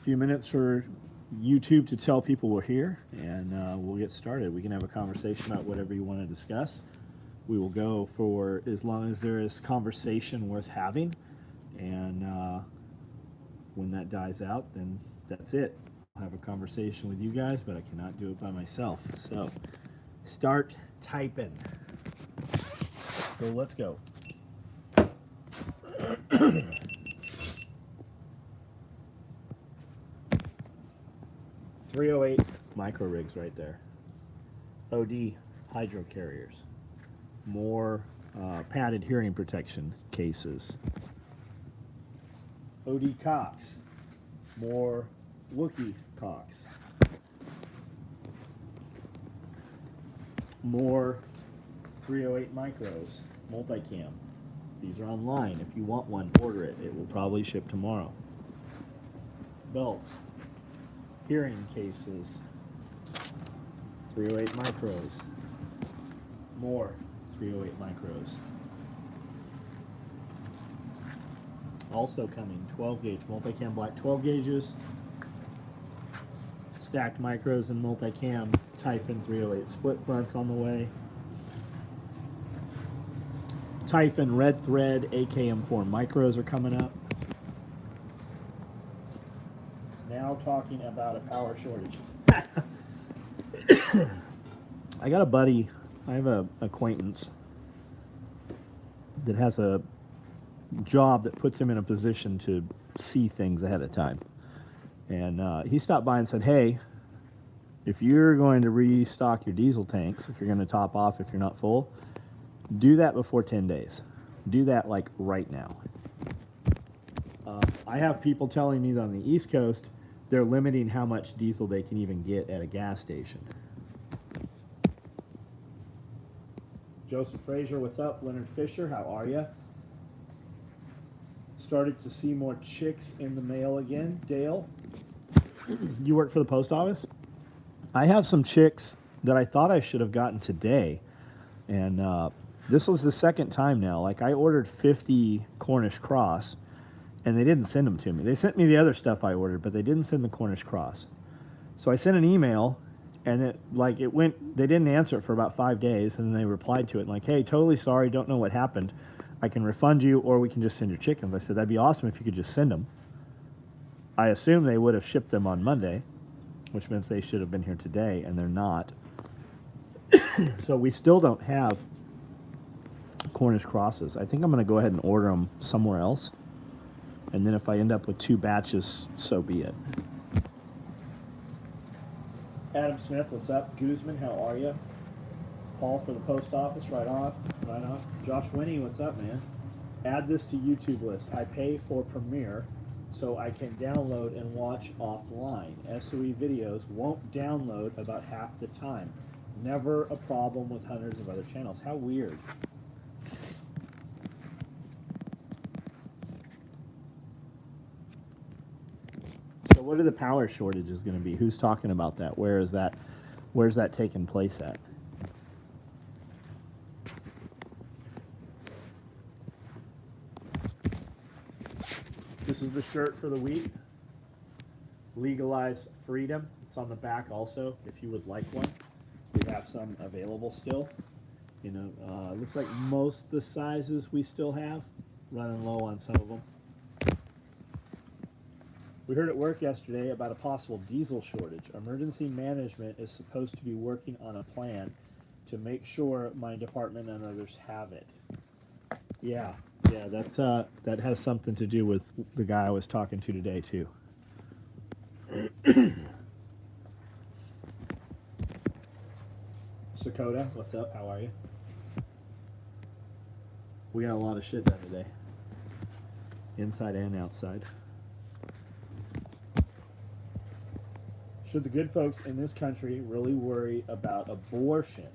few minutes for YouTube to tell people we're here, and we'll get started. We can have a conversation about whatever you want to discuss. We will go for as long as there is conversation worth having, and when that dies out, then that's it. I'll have a conversation with you guys, but I cannot do it by myself. So start typing. So let's go. 308 micro rigs right there. OD hydro carriers. More padded hearing protection cases. OD cocks. More Wookie cocks. More 308 micros, multicam. These are online. If you want one, order it. It will probably ship tomorrow. Belts. Hearing cases. 308 micros. More 308 micros. Also coming, 12 gauge multicam black 12 gauges. Stacked micros and multicam Typhon 308 split fronts on the way. Typhon red thread AKM4 micros are coming up. Now talking about a power shortage. I got a buddy, I have an acquaintance that has a job that puts him in a position to see things ahead of time. And he stopped by and said, hey, if you're going to restock your diesel tanks, if you're going to top off if you're not full, do that before 10 days. Do that like right now. I have people telling me that on the East Coast, they're limiting how much diesel they can even get at a gas station. Joseph Frazier, what's up? Leonard Fisher, how are you? Started to see more chicks in the mail again. Dale, you work for the post office? I have some chicks that I thought I should have gotten today, and this was the second time now. Like, I ordered 50 Cornish Cross, and they didn't send them to me. They sent me the other stuff I ordered, but they didn't send the Cornish Cross. So I sent an email, and it went. They didn't answer it for about 5 days, and then they replied to it like, "Hey, totally sorry, don't know what happened. I can refund you, or we can just send your chickens." I said that'd be awesome if you could just send them. I assume they would have shipped them on Monday, which means they should have been here today, and they're not. So we still don't have Cornish crosses. I think I'm going to go ahead and order them somewhere else. And then if I end up with 2 batches, so be it. Adam Smith, what's up? Guzman, how are you? Paul for the post office, right on, right on. Josh Winnie, what's up, man? Add this to YouTube list. I pay for Premiere so I can download and watch offline. SOE videos won't download about half the time. Never a problem with hundreds of other channels. How weird. So what are the power shortages going to be? Who's talking about that? Where is that? Where's that taking place at? This is the shirt for the week. Legalize freedom. It's on the back also, if you would like one. We have some available still. You know, looks like most of the sizes we still have. Running low on some of them. We heard at work yesterday about a possible diesel shortage. Emergency management is supposed to be working on a plan to make sure my department and others have it. Yeah, that's that has something to do with the guy I was talking to today too. Sakota, what's up? How are you? We got a lot of shit done today, inside and outside. Should the good folks in this country really worry about abortion?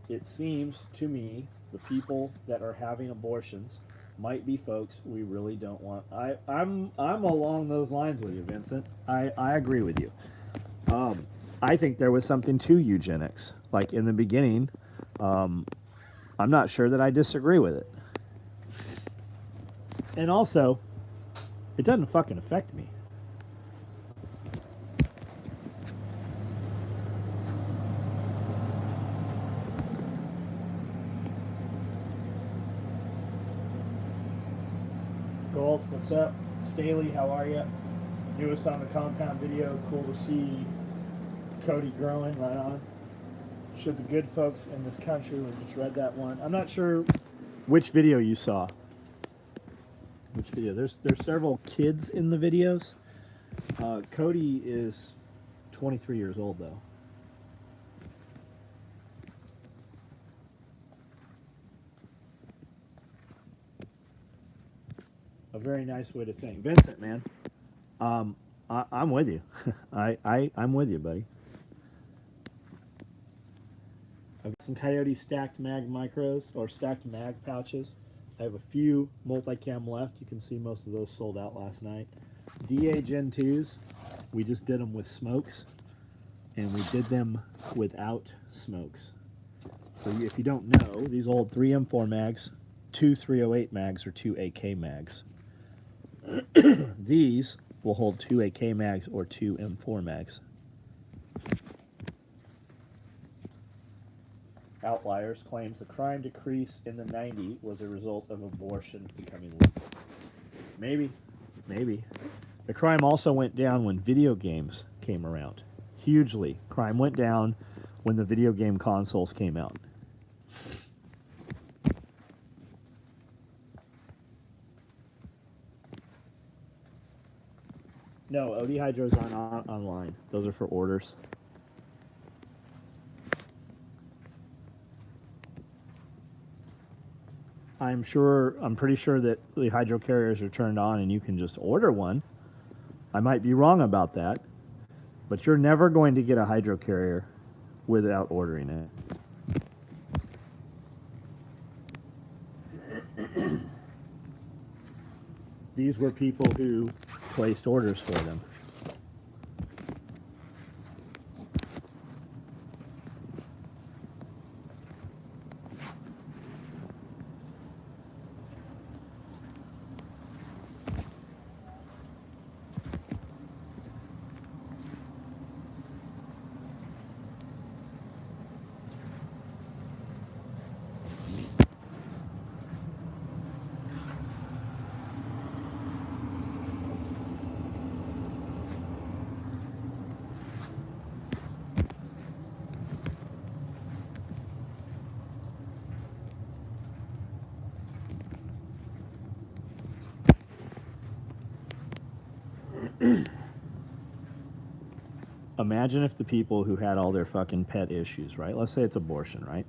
It seems to me the people that are having abortions might be folks we really don't want. I'm along those lines with you, Vincent. I agree with you. I think there was something to eugenics. Like in the beginning, I'm not sure that I disagree with it. And also, it doesn't fucking affect me. Gold, what's up? Staley, how are you? Newest on the compound video. Cool to see Cody growing. Right on. Should the good folks in this country, we just read that one. I'm not sure which video you saw. Which video? There's several kids in the videos. Cody is 23 years old though. A very nice way to think. Vincent, man. I'm with you. I'm with you, buddy. I've got some Coyote stacked mag micros or stacked mag pouches. I have a few multicam left. You can see most of those sold out last night. DA Gen 2s, we just did them with smokes, and we did them without smokes. So if you don't know, these old 3M4 mags, 2 308 mags, or 2 AK mags. These will hold 2 AK mags or 2 M4 mags. Outliers claims the crime decrease in the 90s was a result of abortion becoming legal. Maybe. The crime also went down when video games came around. Hugely. Crime went down when the video game consoles came out. No, OD Hydros aren't online. Those are for orders. I'm pretty sure that the hydro carriers are turned on and you can just order one. I might be wrong about that, but you're never going to get a hydro carrier without ordering it. These were people who placed orders for them. Imagine if the people who had all their fucking pet issues, right? Let's say it's abortion, right?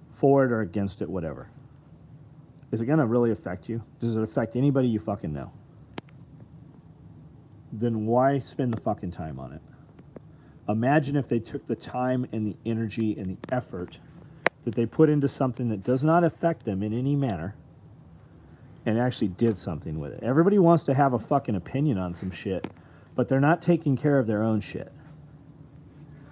For it or against it, whatever. Is it going to really affect you? Does it affect anybody you fucking know? Then why spend the fucking time on it? Imagine if they took the time and the energy and the effort that they put into something that does not affect them in any manner and actually did something with it. Everybody wants to have a fucking opinion on some shit, but they're not taking care of their own shit.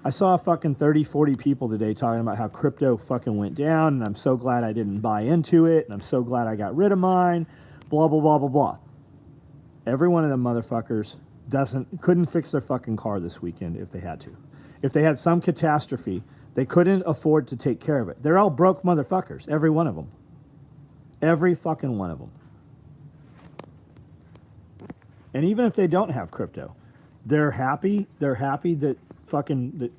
I saw fucking 30, 40 people today talking about how crypto fucking went down, and I'm so glad I didn't buy into it, and I'm so glad I got rid of mine, blah, blah, blah, blah, blah. Every one of them motherfuckers couldn't fix their fucking car this weekend if they had to. If they had some catastrophe, they couldn't afford to take care of it. They're all broke motherfuckers, every one of them. Every fucking one of them. And even if they don't have crypto, they're happy that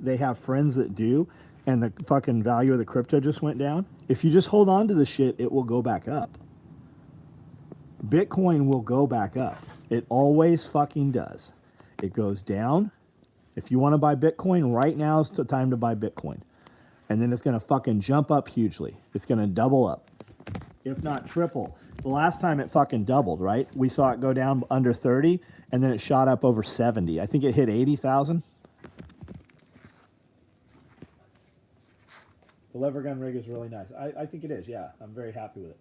they have friends that do, and the fucking value of the crypto just went down. If you just hold on to the shit, it will go back up. Bitcoin will go back up. It always fucking does. It goes down. If you want to buy Bitcoin, right now is the time to buy Bitcoin. And then it's going to fucking jump up hugely. It's going to double up, if not triple. The last time it fucking doubled, right? We saw it go down under 30, and then it shot up over 70. I think it hit 80,000. The lever gun rig is really nice. I think it is, yeah. I'm very happy with it.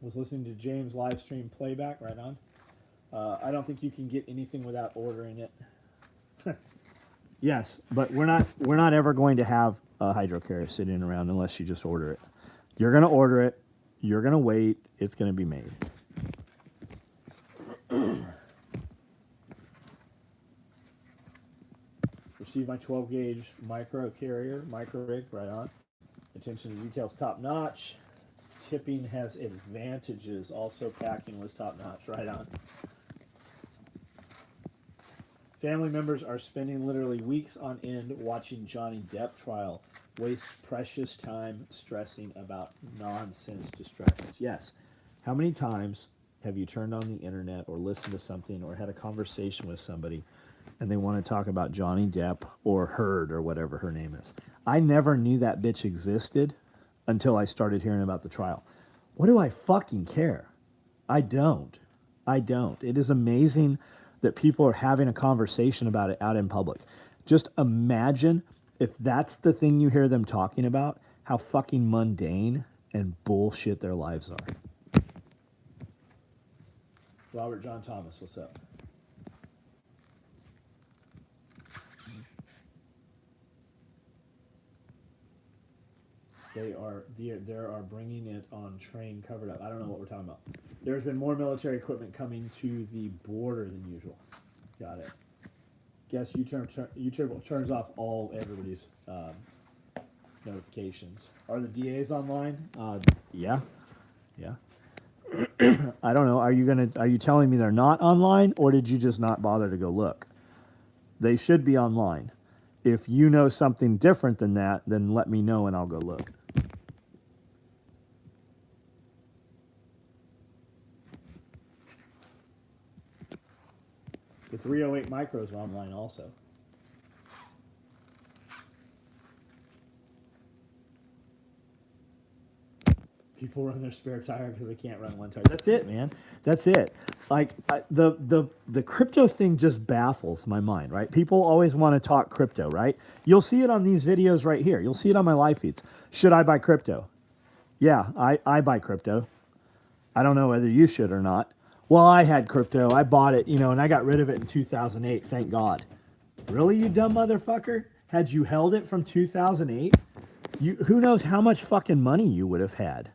Was listening to James' live stream playback, right on. I don't think you can get anything without ordering it. Yes, but we're not ever going to have a hydro carrier sitting around unless you just order it. You're going to order it. You're going to wait. It's going to be made. Receive my 12 gauge micro rig, right on. Attention to details top notch. tipping has advantages. Also, packing was top notch. Right on. Family members are spending literally weeks on end watching Johnny Depp trial. Waste precious time stressing about nonsense distractions. Yes. How many times have you turned on the internet or listened to something or had a conversation with somebody and they want to talk about Johnny Depp or Heard or whatever her name is? I never knew that bitch existed until I started hearing about the trial. What do I fucking care? I don't. I don't. It is amazing that people are having a conversation about it out in public. Just imagine if that's the thing you hear them talking about, how fucking mundane and bullshit their lives are. Robert John Thomas, what's up? They are bringing it on train covered up. I don't know what we're talking about. There's been more military equipment coming to the border than usual. Got it. Guess YouTube turns off everybody's notifications. Are the DAs online? Yeah. I don't know. Are you telling me they're not online, or did you just not bother to go look? They should be online. If you know something different than that, then let me know and I'll go look. The 308 micros are online also. People run their spare tire because they can't run one tire. That's it, man. That's it. Like the crypto thing just baffles my mind, right? People always want to talk crypto, right? You'll see it on these videos right here. You'll see it on my live feeds. Should I buy crypto? Yeah, I buy crypto. I don't know whether you should or not. Well, I had crypto. I bought it, and I got rid of it in 2008. Thank God. Really, you dumb motherfucker? Had you held it from 2008, who knows how much fucking money you would have had.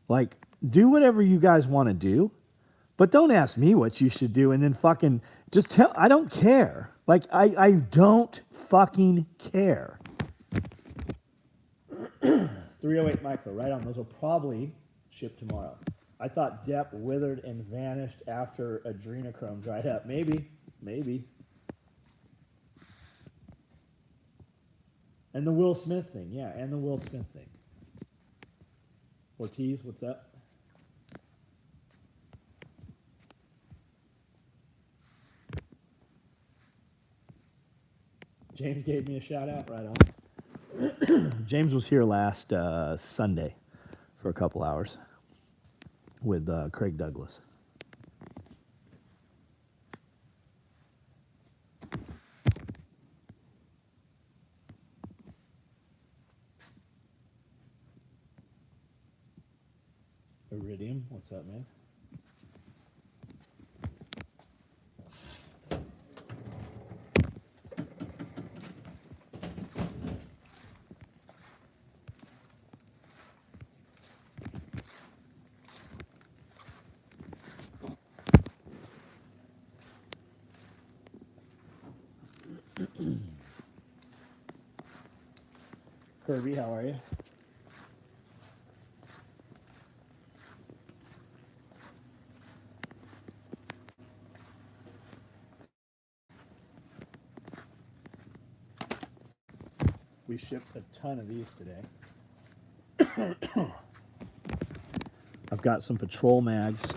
Like, do whatever you guys want to do, but don't ask me what you should do and then fucking just tell. I don't care. Like, I don't fucking care. 308 micro, right on. Those will probably ship tomorrow. I thought Depp withered and vanished after adrenochrome dried up. Maybe. And the Will Smith thing. Yeah, and the Will Smith thing. Ortiz, what's up? James gave me a shout out, right on. James was here last Sunday for a couple hours with Craig Douglas. Iridium, what's up, man? Kirby, how are you? We shipped a ton of these today. I've got some patrol mags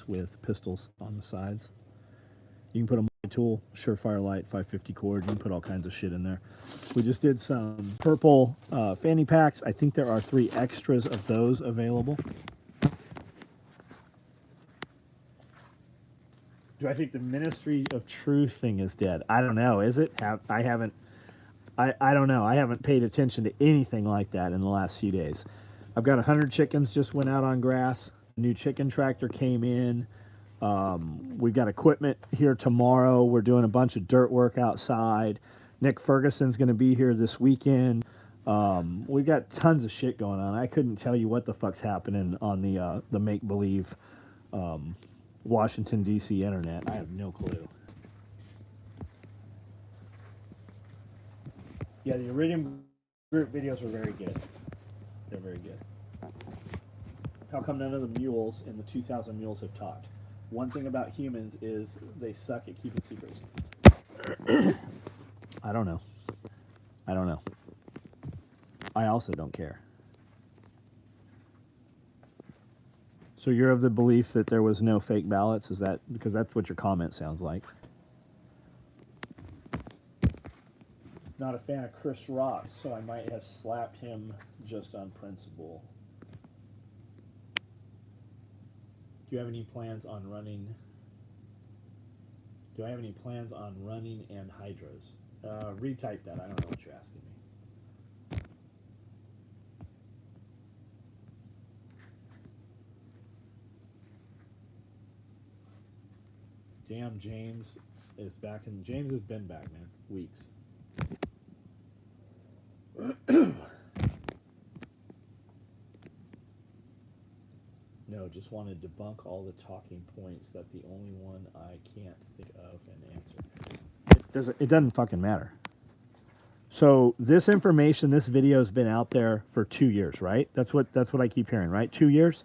with pistols on the sides. You can put a tool, Surefire Light, 550 cord. You can put all kinds of shit in there. We just did some purple fanny packs. I think there are 3 extras of those available. Do I think the Ministry of Truth thing is dead? I don't know. Is it? I don't know. I haven't paid attention to anything like that in the last few days. I've got 100 chickens just went out on grass. New chicken tractor came in. We've got equipment here tomorrow. We're doing a bunch of dirt work outside. Nick Ferguson's going to be here this weekend. We've got tons of shit going on. I couldn't tell you what the fuck's happening on the make-believe Washington, D.C. internet. I have no clue. Yeah, the Iridium group videos were very good. They're very good. How come none of the mules in the 2,000 mules have talked? One thing about humans is they suck at keeping secrets. I don't know. I don't know. I also don't care. So you're of the belief that there was no fake ballots? Is that because that's what your comment sounds like? Not a fan of Chris Rock, so I might have slapped him just on principle. Do you have any plans on running? Do I have any plans on running and hydros? Retype that. I don't know what you're asking me. Damn, James is back, and James has been back, man. Weeks. No, just want to debunk all the talking points. That the only one I can't think of and answer. It doesn't fucking matter. So this information, this video has been out there for 2 years, right? That's what I keep hearing, right? 2 years?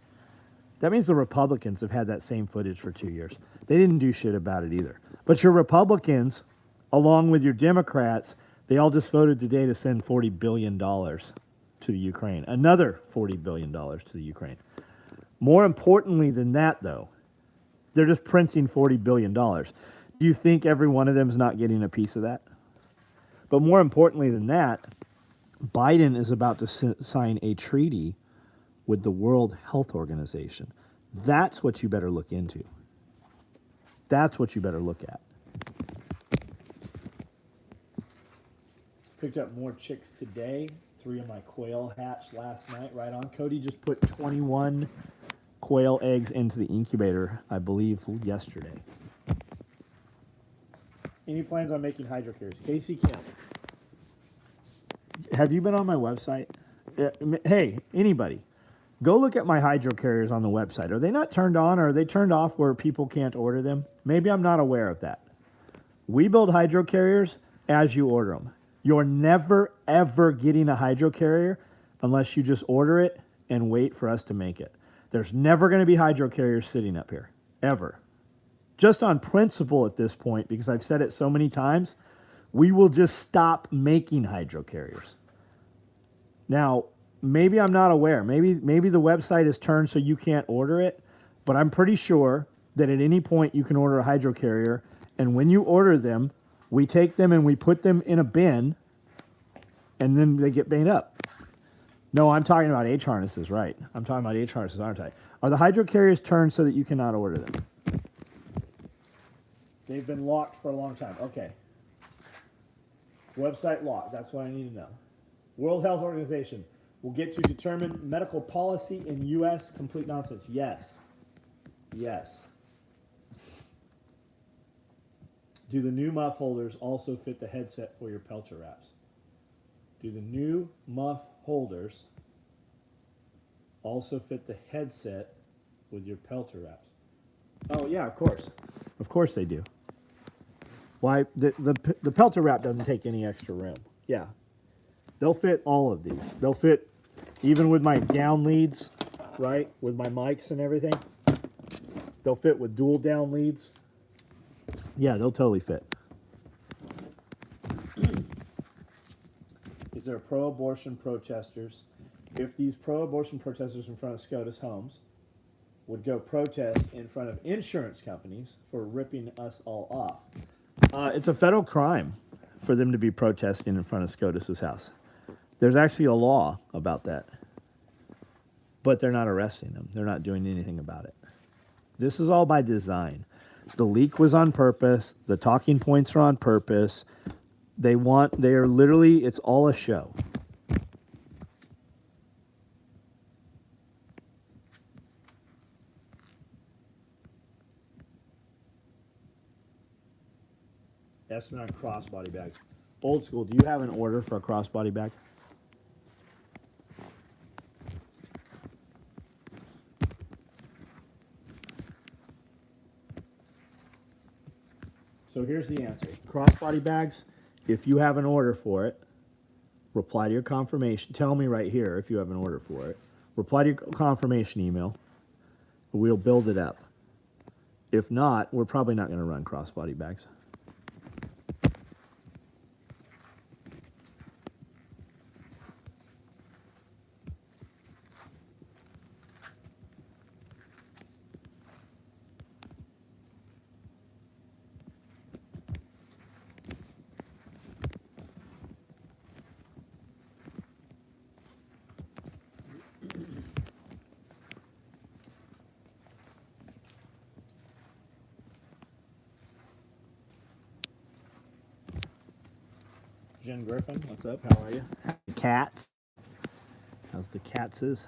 That means the Republicans have had that same footage for 2 years. They didn't do shit about it either. But your Republicans, along with your Democrats, they all just voted today to send $40 billion to the Ukraine. Another $40 billion to the Ukraine. More importantly than that, though, they're just printing $40 billion. Do you think every one of them is not getting a piece of that? But more importantly than that, Biden is about to sign a treaty with the World Health Organization. That's what you better look into. That's what you better look at. Picked up more chicks today. 3 of my quail hatched last night. Right on. Cody just put 21 quail eggs into the incubator, I believe, yesterday. Any plans on making hydro carriers? Casey Kemp. Have you been on my website? Hey, anybody, go look at my hydro carriers on the website. Are they not turned on, or are they turned off where people can't order them? Maybe I'm not aware of that. We build hydro carriers as you order them. You're never, ever getting a hydro carrier unless you just order it and wait for us to make it. There's never going to be hydro carriers sitting up here, ever. Just on principle at this point, because I've said it so many times, we will just stop making hydro carriers. Now, maybe I'm not aware. Maybe the website is turned so you can't order it, but I'm pretty sure that at any point you can order a hydro carrier, and when you order them, we take them and we put them in a bin, and then they get made up. No, I'm talking about H harnesses, right? I'm talking about H harnesses, aren't I? Are the hydro carriers turned so that you cannot order them? They've been locked for a long time. Okay. Website locked. That's what I need to know. World Health Organization will get to determine medical policy in U.S. Complete nonsense. Yes. Yes. Do the new muff holders also fit the headset for your Pelter wraps? Do the new muff holders also fit the headset with your Pelter wraps? Oh, yeah, of course. Of course they do. Why? The Pelter wrap doesn't take any extra room. Yeah. They'll fit all of these. They'll fit even with my down leads, right? With my mics and everything. They'll fit with dual down leads. Yeah, they'll totally fit. Is there pro-abortion protesters? If these pro-abortion protesters in front of SCOTUS homes would go protest in front of insurance companies for ripping us all off, it's a federal crime for them to be protesting in front of SCOTUS's house. There's actually a law about that. But they're not arresting them. They're not doing anything about it. This is all by design. The leak was on purpose. The talking points are on purpose. They are literally, it's all a show. Estimate on crossbody bags. Old school, do you have an order for a crossbody bag? So here's the answer. Crossbody bags, if you have an order for it, reply to your confirmation. Tell me right here if you have an order for it. Reply to your confirmation email. We'll build it up. If not, we're probably not going to run crossbody bags. Jen Griffin, what's up? How are you? Cats. How's the catses?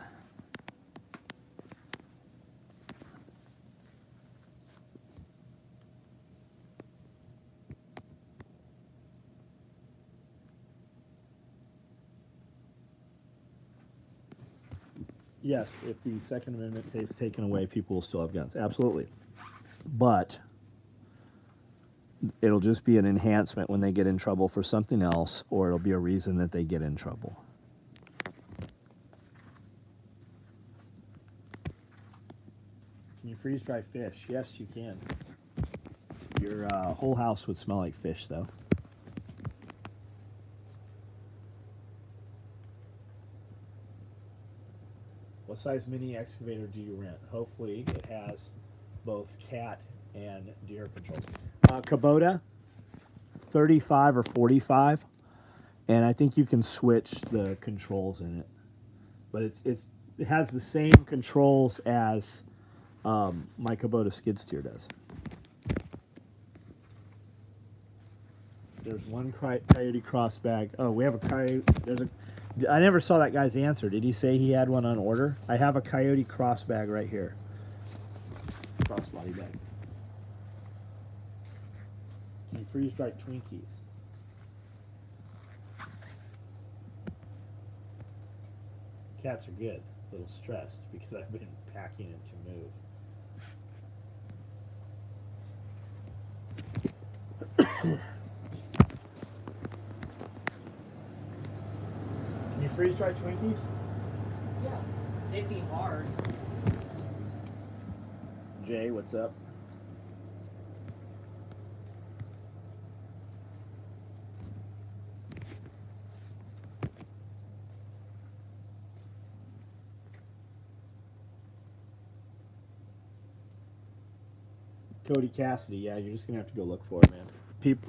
Yes, if the Second Amendment is taken away, people will still have guns. Absolutely. But it'll just be an enhancement when they get in trouble for something else, or it'll be a reason that they get in trouble. Can you freeze dry fish? Yes, you can. Your whole house would smell like fish, though. What size mini excavator do you rent? Hopefully it has both cat and deer controls. Kubota, 35 or 45, and I think you can switch the controls in it. But it has the same controls as my Kubota skid steer does. There's one coyote cross bag. Oh, we have a coyote. I never saw that guy's answer. Did he say he had one on order? I have a coyote cross bag right here. Crossbody bag. Can you freeze dry Twinkies? Cats are good. A little stressed because I've been packing it to move. Can you freeze dry Twinkies? Yeah, they'd be hard. Jay, what's up? Cody Cassidy, yeah, you're just gonna have to go look for it, man.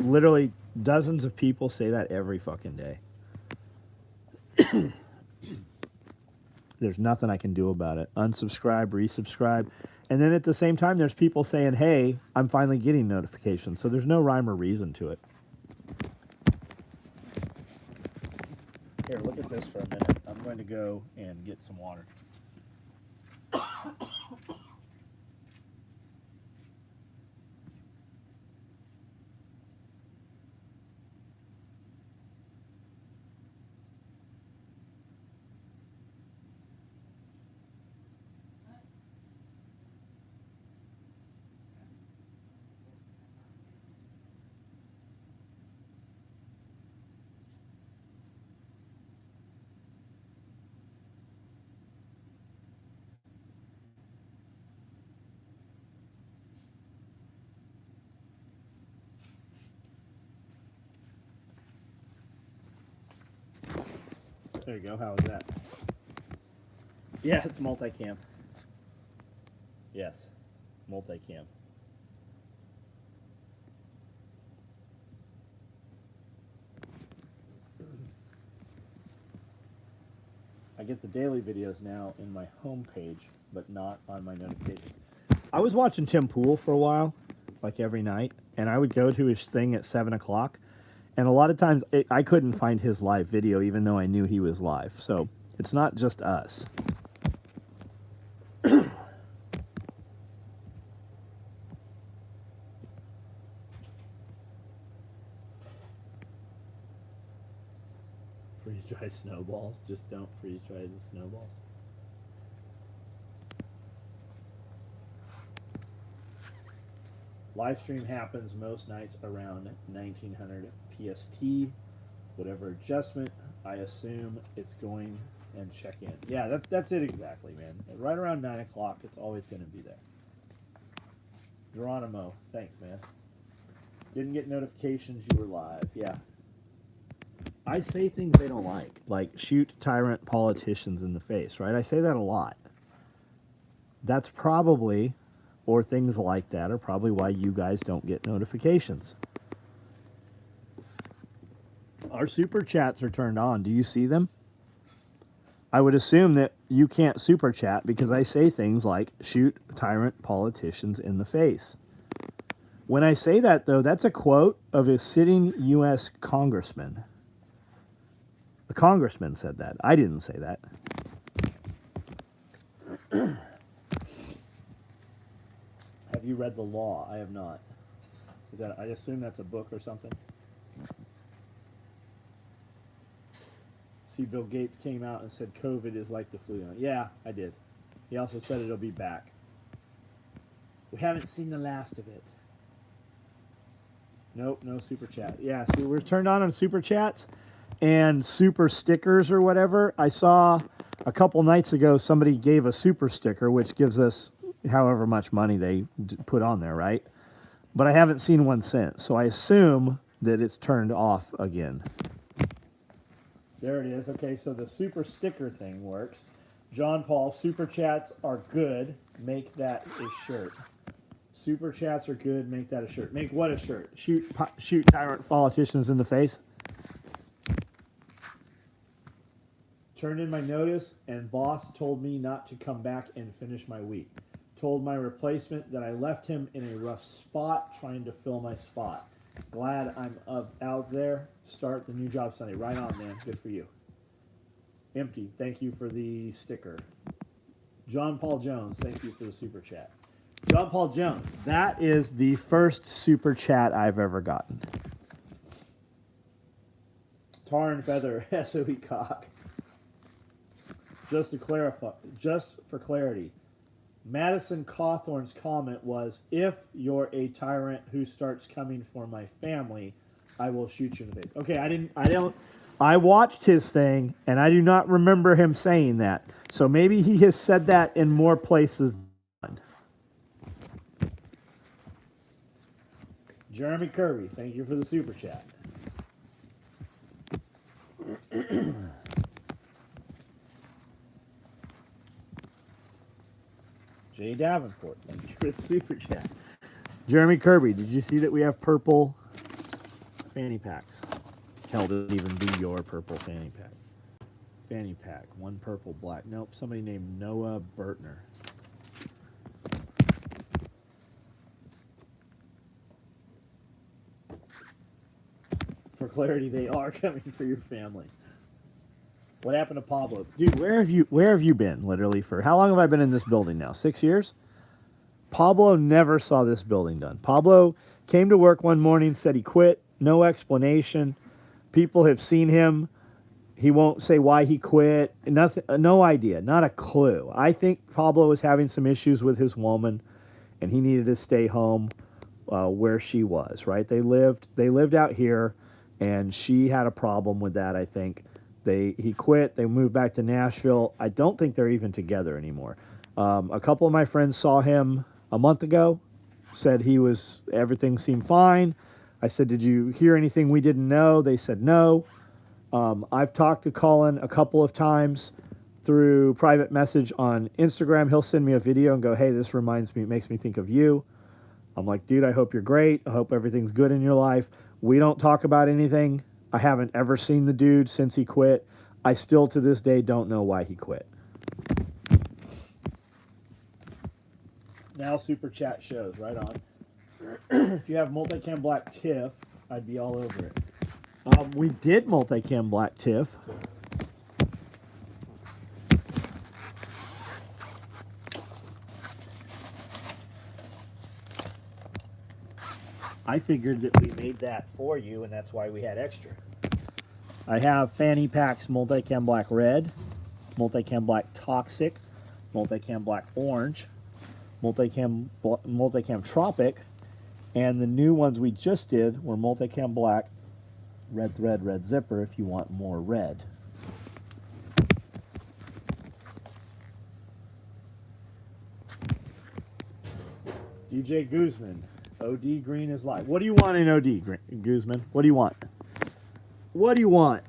Literally dozens of people say that every fucking day. There's nothing I can do about it. Unsubscribe, resubscribe. And then at the same time, there's people saying, hey, I'm finally getting notifications. So there's no rhyme or reason to it. Here, look at this for a minute. I'm going to go and get some water. There you go. How is that? Yeah, it's multicam. Yes, multicam. I get the daily videos now in my home page, but not on my notifications. I was watching Tim Pool for a while, like every night, and I would go to his thing at 7 o'clock. And a lot of times I couldn't find his live video, even though I knew he was live. So it's not just us. Freeze dry snowballs. Just don't freeze dry the snowballs. Live stream happens most nights around 1900 PST. Whatever adjustment I assume it's going and check in. Yeah, that's it exactly, man. Right around 9 o'clock, it's always going to be there. Geronimo, thanks, man. Didn't get notifications you were live. Yeah. I say things they don't like shoot tyrant politicians in the face, right? I say that a lot. That's probably, or things like that, are probably why you guys don't get notifications. Our super chats are turned on. Do you see them? I would assume that you can't super chat because I say things like shoot tyrant politicians in the face. When I say that, though, that's a quote of a sitting U.S. congressman. The congressman said that. I didn't say that. Have you read The Law? I have not. I assume that's a book or something? See, Bill Gates came out and said COVID is like the flu. Yeah, I did. He also said it'll be back. We haven't seen the last of it. Nope, no super chat. Yeah, see, we're turned on super chats and super stickers or whatever. I saw a couple nights ago somebody gave a super sticker, which gives us however much money they put on there, right? But I haven't seen one since, so I assume that it's turned off again. There it is. Okay, so the super sticker thing works. John Paul, super chats are good. Make that a shirt. Super chats are good. Make that a shirt. Make what a shirt? Shoot tyrant politicians in the face. Turned in my notice, and boss told me not to come back and finish my week. Told my replacement that I left him in a rough spot trying to fill my spot. Glad I'm out there. Start the new job Sunday. Right on, man. Good for you. Empty, thank you for the sticker. John Paul Jones, thank you for the super chat. John Paul Jones, that is the first super chat I've ever gotten. Tar and Feather, SOE cock. Just for clarity, Madison Cawthorn's comment was, if you're a tyrant who starts coming for my family, I will shoot you in the face. Okay, I watched his thing, and I do not remember him saying that. So maybe he has said that in more places than one. Jeremy Kirby, thank you for the super chat. Jay Davenport, thank you for the super chat. Jeremy Kirby, did you see that we have purple fanny packs? Hell, doesn't even be your purple fanny pack. Fanny pack, one purple, black. Nope, somebody named Noah Bertner. For clarity, they are coming for your family. What happened to Pablo? Dude, where have you been, literally, for how long have I been in this building now? 6 years? Pablo never saw this building done. Pablo came to work one morning, said he quit, no explanation. People have seen him. He won't say why he quit. Nothing, no idea, not a clue. I think Pablo was having some issues with his woman, and he needed to stay home where she was, right? They lived out here, and she had a problem with that, I think. He quit. They moved back to Nashville. I don't think they're even together anymore. A couple of my friends saw him a month ago, said everything seemed fine. I said, did you hear anything we didn't know? They said no. I've talked to Colin a couple of times through private message on Instagram. He'll send me a video and go, hey, this makes me think of you. I'm like, dude, I hope you're great. I hope everything's good in your life. We don't talk about anything. I haven't ever seen the dude since he quit. I still, to this day, don't know why he quit. Now Super Chat shows, right on. If you have multicam black TIFF, I'd be all over it. We did multicam black TIFF. I figured that we made that for you, and that's why we had extra. I have fanny packs multicam black red, multicam black toxic, multicam black orange, multicam tropic, and the new ones we just did were multicam black Red thread, red zipper if you want more red. DJ Guzman, OD green is live. What do you want in OD, Guzman? What do you want? What do you want?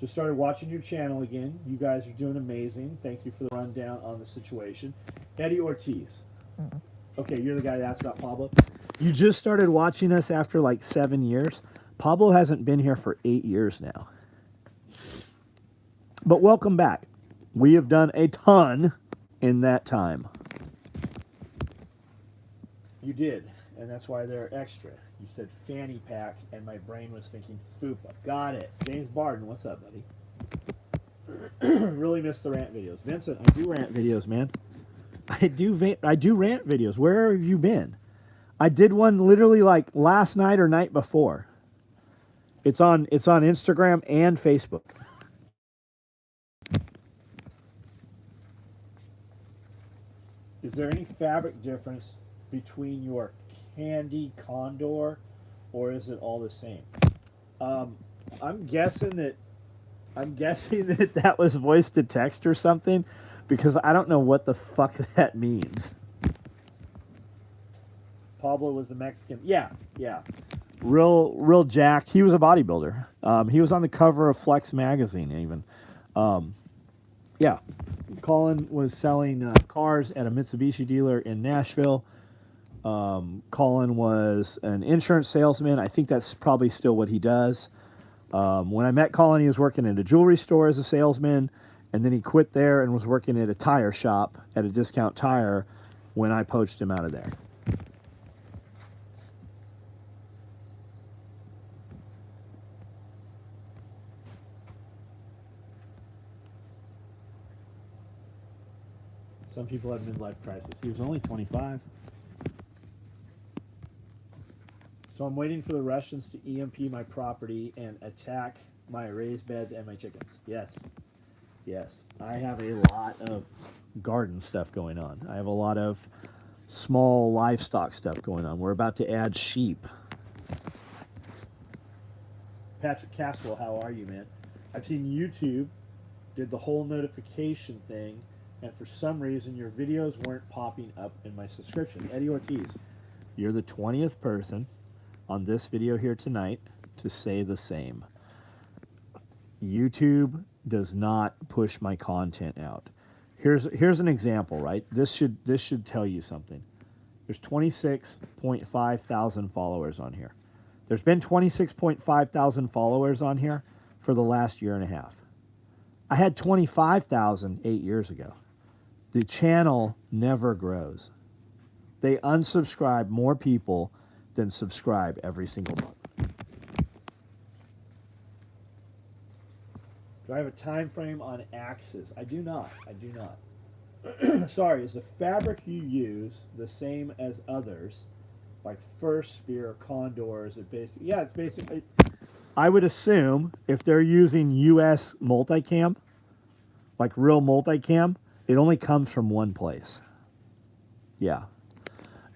Just started watching your channel again. You guys are doing amazing. Thank you for the rundown on the situation. Eddie Ortiz. Okay, you're the guy that asked about Pablo. You just started watching us after like 7 years. Pablo hasn't been here for 8 years now. But welcome back. We have done a ton in that time. You did, and that's why they're extra. You said fanny pack, and my brain was thinking FUPA. Got it. James Barden, what's up, buddy? Really miss the rant videos. Vincent, I do rant videos, man. I do rant videos. Where have you been? I did one literally like last night or night before. It's on Instagram and Facebook. Is there any fabric difference between your Candy Condor, or is it all the same? I'm guessing that was voice to text or something, because I don't know what the fuck that means. Pablo was a Mexican. Yeah. Real jacked. He was a bodybuilder. He was on the cover of Flex magazine even. Yeah. Colin was selling cars at a Mitsubishi dealer in Nashville. Colin was an insurance salesman. I think that's probably still what he does. When I met Colin, he was working at a jewelry store as a salesman, and then he quit there and was working at a tire shop at a discount tire when I poached him out of there. Some people have midlife crisis. He was only 25. So I'm waiting for the Russians to EMP my property and attack my raised beds and my chickens. Yes. I have a lot of garden stuff going on. I have a lot of small livestock stuff going on. We're about to add sheep. Patrick Caswell, how are you, man? I've seen YouTube did the whole notification thing, and for some reason your videos weren't popping up in my subscription. Eddie Ortiz, you're the 20th person on this video here tonight to say the same. YouTube does not push my content out. Here's an example, right? This should tell you something. There's 26.5 thousand followers on here. There's been 26.5 thousand followers on here for the last year and a half. I had 25,000 8 years ago. The channel never grows. They unsubscribe more people than subscribe every single month. Do I have a time frame on axes? I do not. Sorry, is the fabric you use the same as others, like First Spear, Condor? Is it basically? Yeah, it's basically. I would assume if they're using U.S. multicam, like real multicam, it only comes from one place. Yeah.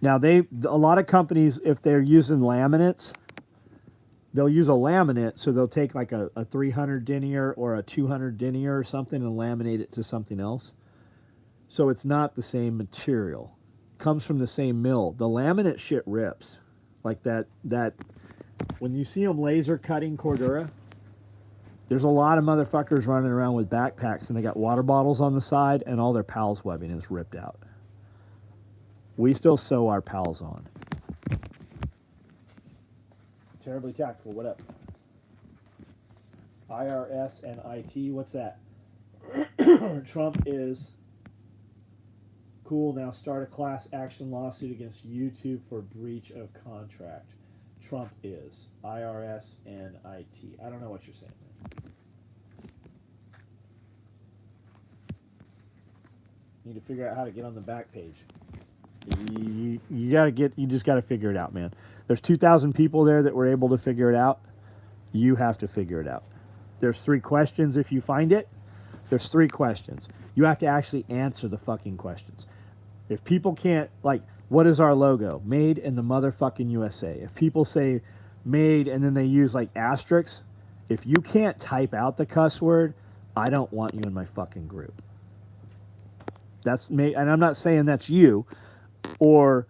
Now a lot of companies, if they're using laminates, they'll use a laminate, so they'll take like a 300 denier or a 200 denier or something and laminate it to something else. So it's not the same material. It comes from the same mill. The laminate shit rips. Like that when you see them laser cutting Cordura, there's a lot of motherfuckers running around with backpacks and they got water bottles on the side and all their pals webbing is ripped out. We still sew our pals on. Terribly tactical, what up? IRS and IT, what's that? Trump is cool, now start a class action lawsuit against YouTube for breach of contract. Trump is IRS and IT. I don't know what you're saying, man. Need to figure out how to get on the back page. You just got to figure it out, man. There's 2,000 people there that were able to figure it out. You have to figure it out. There's 3 questions if you find it. There's 3 questions. You have to actually answer the fucking questions. If people can't, like, What is our logo? Made in the motherfucking USA. If people say made and then they use like asterisks, if you can't type out the cuss word, I don't want you in my fucking group. That's me, and I'm not saying that's you, or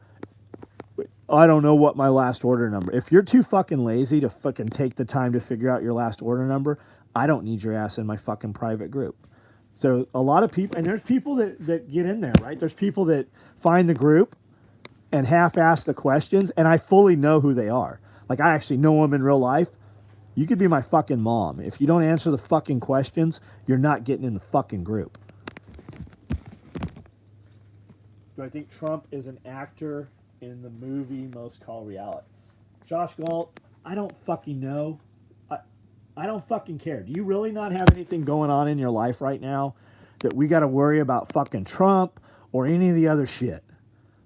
I don't know what my last order number. If you're too fucking lazy to fucking take the time to figure out your last order number, I don't need your ass in my fucking private group. So a lot of people, and there's people that get in there, right? There's people that find the group and half-ass the questions, and I fully know who they are. Like, I actually know them in real life. You could be my fucking mom. If you don't answer the fucking questions, you're not getting in the fucking group. Do I think Trump is an actor in the movie Most Call Reality? Josh Galt, I don't fucking know. I don't fucking care. Do you really not have anything going on in your life right now that we got to worry about fucking Trump or any of the other shit?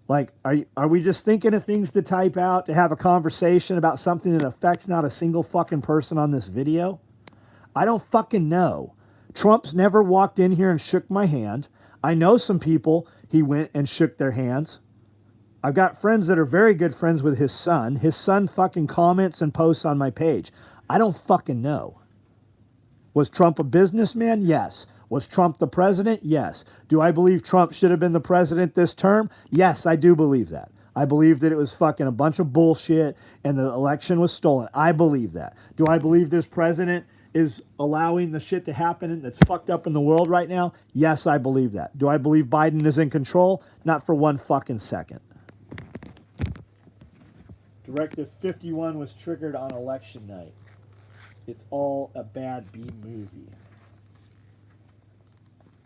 Like, are we just thinking of things to type out to have a conversation about something that affects not a single fucking person on this video? I don't fucking know. Trump's never walked in here and shook my hand. I know some people he went and shook their hands. I've got friends that are very good friends with his son. His son fucking comments and posts on my page. I don't fucking know. Was Trump a businessman? Yes. Was Trump the president? Yes. Do I believe Trump should have been the president this term? Yes, I do believe that. I believe that it was fucking a bunch of bullshit and the election was stolen. I believe that. Do I believe this president is allowing the shit to happen that's fucked up in the world right now? Yes, I believe that. Do I believe Biden is in control? Not for one fucking second. Directive 51 was triggered on election night. It's all a bad B movie.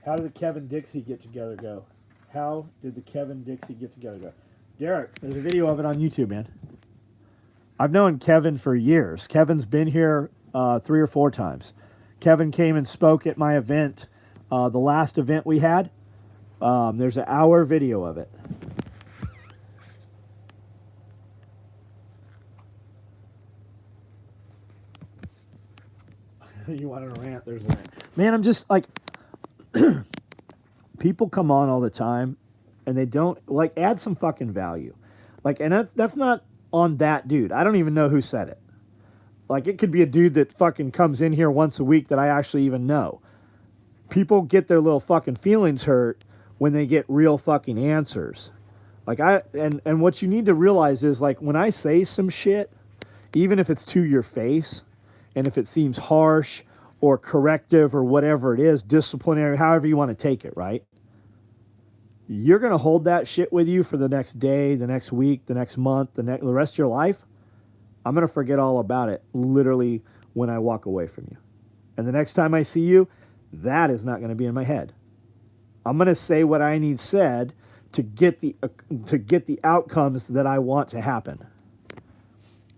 How did the Kevin Dixie get together go? How did the Kevin Dixie get together go? Derek, there's a video of it on YouTube, man. I've known Kevin for years. Kevin's been here 3 or 4 times. Kevin came and spoke at my event, the last event we had. There's an hour video of it. You wanted a rant? There's a rant. Man, I'm just like, people come on all the time and they don't, like, add some fucking value. Like, and that's not on that dude. I don't even know who said it. Like, it could be a dude that fucking comes in here once a week that I actually even know. People get their little fucking feelings hurt when they get real fucking answers. Like, and what you need to realize is, like, when I say some shit, even if it's to your face, and if it seems harsh or corrective or whatever it is, disciplinary, however you want to take it, right? You're going to hold that shit with you for the next day, the next week, the next month, the rest of your life. I'm going to forget all about it literally when I walk away from you. And the next time I see you, that is not going to be in my head. I'm going to say what I need said to get the outcomes that I want to happen.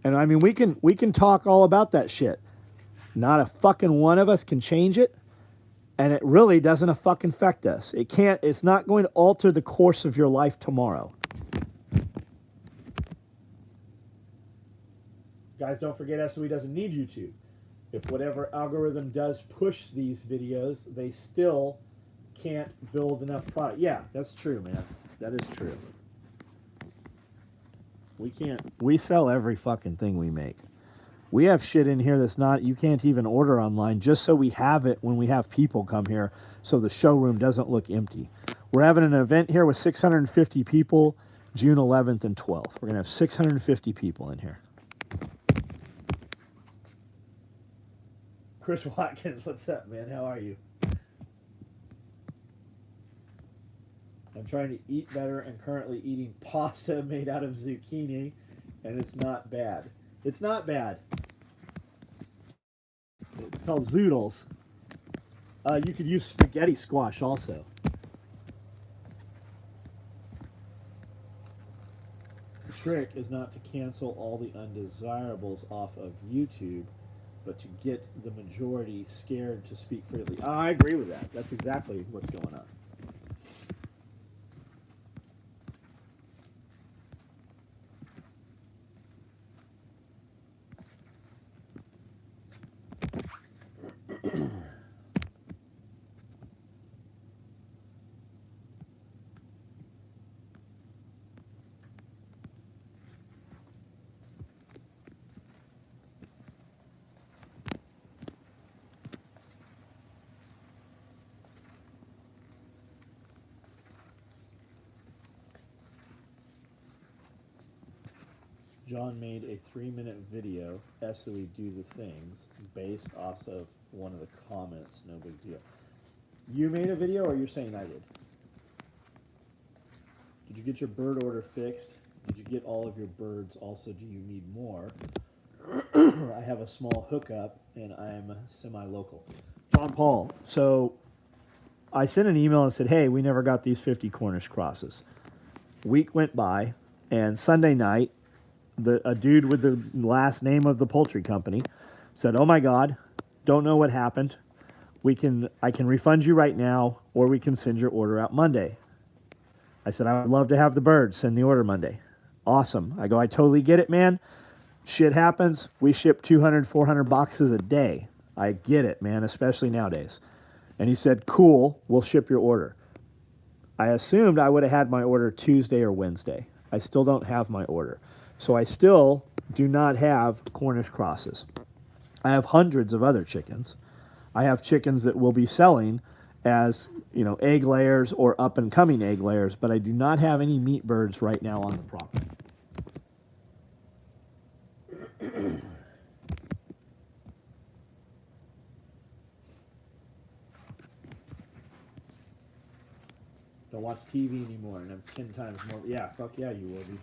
And I mean, we can talk all about that shit. Not a fucking one of us can change it, and it really doesn't fucking affect us. It's not going to alter the course of your life tomorrow. Guys, don't forget SOE doesn't need YouTube. If whatever algorithm does push these videos, they still can't build enough product. Yeah, that's true, man. That is true. We sell every fucking thing we make. We have shit in here that's not, you can't even order online, just so we have it when we have people come here, so the showroom doesn't look empty. We're having an event here with 650 people, June 11th and 12th. We're going to have 650 people in here. Chris Watkins, what's up, man? How are you? I'm trying to eat better and currently eating pasta made out of zucchini, and it's not bad. It's not bad. It's called zoodles. You could use spaghetti squash also. The trick is not to cancel all the undesirables off of YouTube, but to get the majority scared to speak freely. Oh, I agree with that. That's exactly what's going on. John made a 3-minute video, SOE do the things, based off of one of the comments. No big deal. You made a video, or you're saying I did? Did you get your bird order fixed? Did you get all of your birds? Also, do you need more? I have a small hookup, and I'm semi-local. John Paul, so I sent an email and said, hey, we never got these 50 Cornish crosses. Week went by, and Sunday night, a dude with the last name of the poultry company said, oh my God, don't know what happened. I can refund you right now, or we can send your order out Monday. I said, I would love to have the birds. Send the order Monday. Awesome. I go, I totally get it, man. Shit happens. We ship 200, 400 boxes a day. I get it, man, especially nowadays. And he said, cool, we'll ship your order. I assumed I would have had my order Tuesday or Wednesday. I still don't have my order. So I still do not have Cornish crosses. I have hundreds of other chickens. I have chickens that will be selling as, egg layers or up and coming egg layers, but I do not have any meat birds right now on the property. Don't watch TV anymore, and I'm 10 times more. Yeah, fuck yeah, you will be.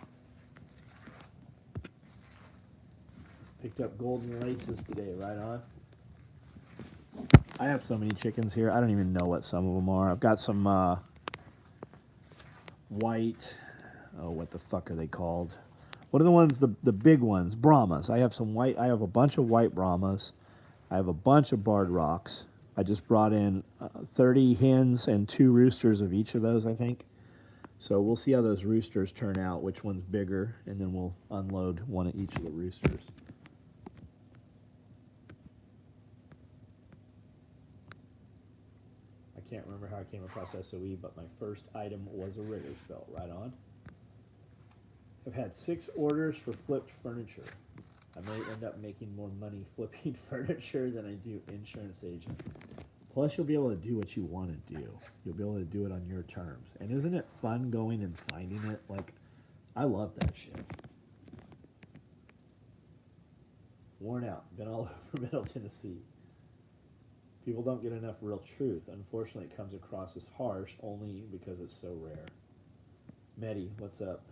Picked up golden laces today, right on. I have so many chickens here. I don't even know what some of them are. I've got some white. Oh, what the fuck are they called? What are the ones? The big ones, Brahmas. I have some white. I have a bunch of white Brahmas. I have a bunch of barred rocks. I just brought in 30 hens and 2 roosters of each of those, I think. So we'll see how those roosters turn out, which one's bigger, and then we'll unload one of each of the roosters. I can't remember how I came across SOE, but my first item was a rigger's belt. Right on. I've had 6 orders for flipped furniture. I may end up making more money flipping furniture than I do insurance agent. Plus, you'll be able to do what you want to do. You'll be able to do it on your terms. And isn't it fun going and finding it? Like, I love that shit. Worn out. Been all over Middle Tennessee. People don't get enough real truth. Unfortunately, it comes across as harsh only because it's so rare. Medi, what's up?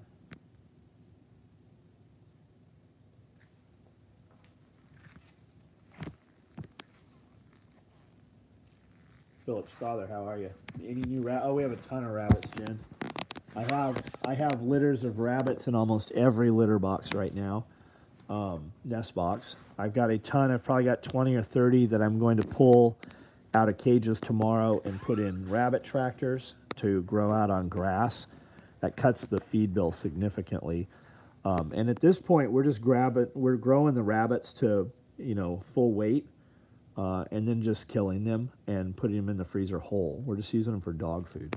Philip's father, how are you? Any new Oh, we have a ton of rabbits, Jen. I have litters of rabbits in almost every litter box right now. Nest box. I've got a ton. I've probably got 20 or 30 that I'm going to pull out of cages tomorrow and put in rabbit tractors to grow out on grass. That cuts the feed bill significantly. And at this point, we're growing the rabbits to, full weight. And then just killing them and putting them in the freezer whole. We're just using them for dog food.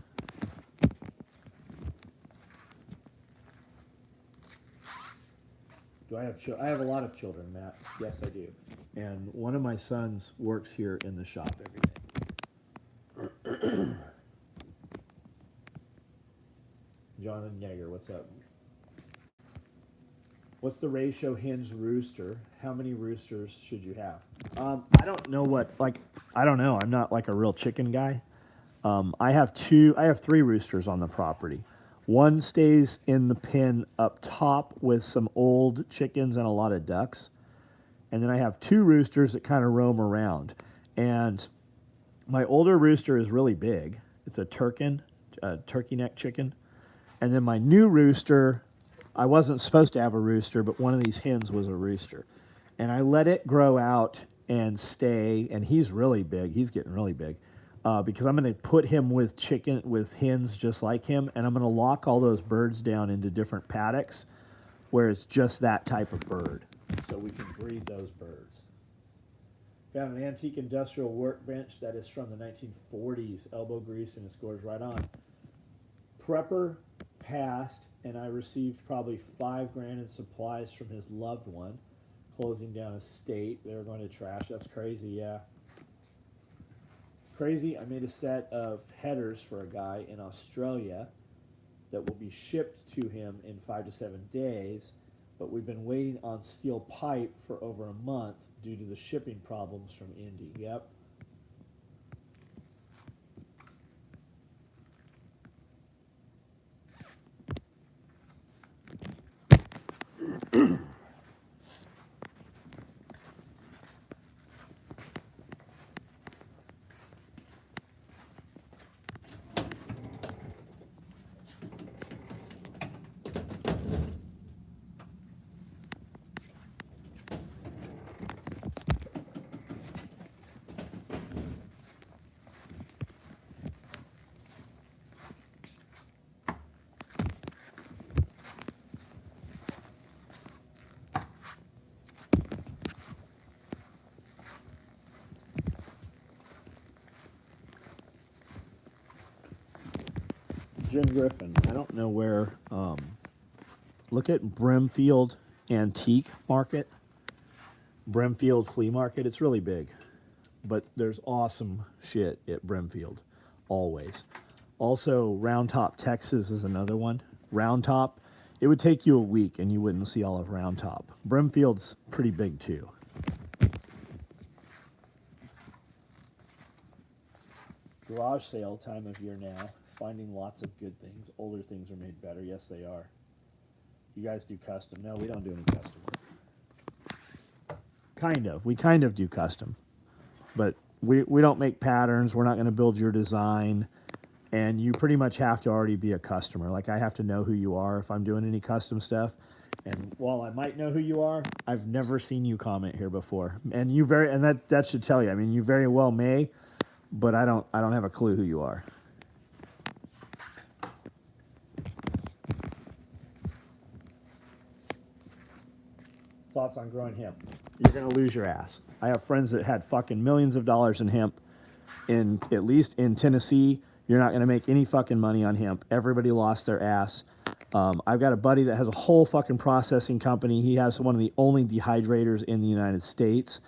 Do I have children? I have a lot of children, Matt. Yes, I do. And one of my sons works here in the shop every day. Jonathan Yeager, what's up? What's the ratio hens rooster? How many roosters should you have? I don't know I don't know. I'm not like a real chicken guy. I have 3 roosters on the property. One stays in the pen up top with some old chickens and a lot of ducks. And then I have 2 roosters that kind of roam around. And my older rooster is really big. It's a turkey neck chicken. And then my new rooster, I wasn't supposed to have a rooster, but one of these hens was a rooster. And I let it grow out and stay, and he's really big. He's getting really big because I'm going to put him with hens just like him, and I'm going to lock all those birds down into different paddocks where it's just that type of bird, so we can breed those birds. Found an antique industrial workbench that is from the 1940s, elbow grease, and it scores right on. Prepper passed, and I received probably $5,000 in supplies from his loved one, closing down a state. They were going to trash. That's crazy, yeah. It's crazy. I made a set of headers for a guy in Australia that will be shipped to him in 5 to 7 days, but we've been waiting on steel pipe for over a month due to the shipping problems from Indy. Yep. Jim Griffin. I don't know where. Look at Brimfield Antique Market, Brimfield Flea Market. It's really big, but there's awesome shit at Brimfield, always. Also, Round Top, Texas is another one. Round Top, it would take you a week and you wouldn't see all of Round Top. Brimfield's pretty big too. Garage sale time of year now. Finding lots of good things. Older things are made better. Yes, they are. You guys do custom. No, we don't do any custom work. Kind of. We kind of do custom. But we don't make patterns. We're not going to build your design. And you pretty much have to already be a customer. Like, I have to know who you are if I'm doing any custom stuff. And while I might know who you are, I've never seen you comment here before. And that should tell you. I mean, you very well may, but I don't have a clue who you are. Thoughts on growing hemp? You're going to lose your ass. I have friends that had fucking millions of dollars in hemp, at least in Tennessee. You're not going to make any fucking money on hemp. Everybody lost their ass. I've got a buddy that has a whole fucking processing company. He has one of the only dehydrators in the United States.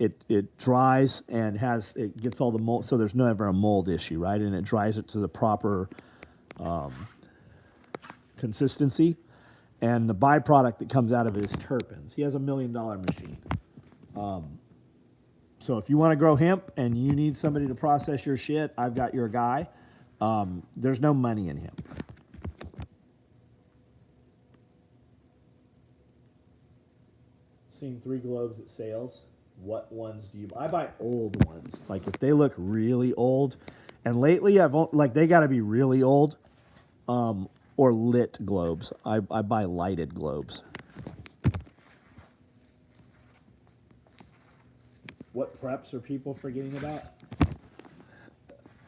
It dries and it gets all the mold, so there's never a mold issue, right? And it dries it to the proper consistency. And the byproduct that comes out of it is terpenes. He has $1 million machine. So if you want to grow hemp and you need somebody to process your shit, I've got your guy. There's no money in hemp. Seen 3 globes at sales. What ones do you buy? I buy old ones. Like if they look really old. And lately they got to be really old. Or lit globes. I buy lighted globes. What preps are people forgetting about?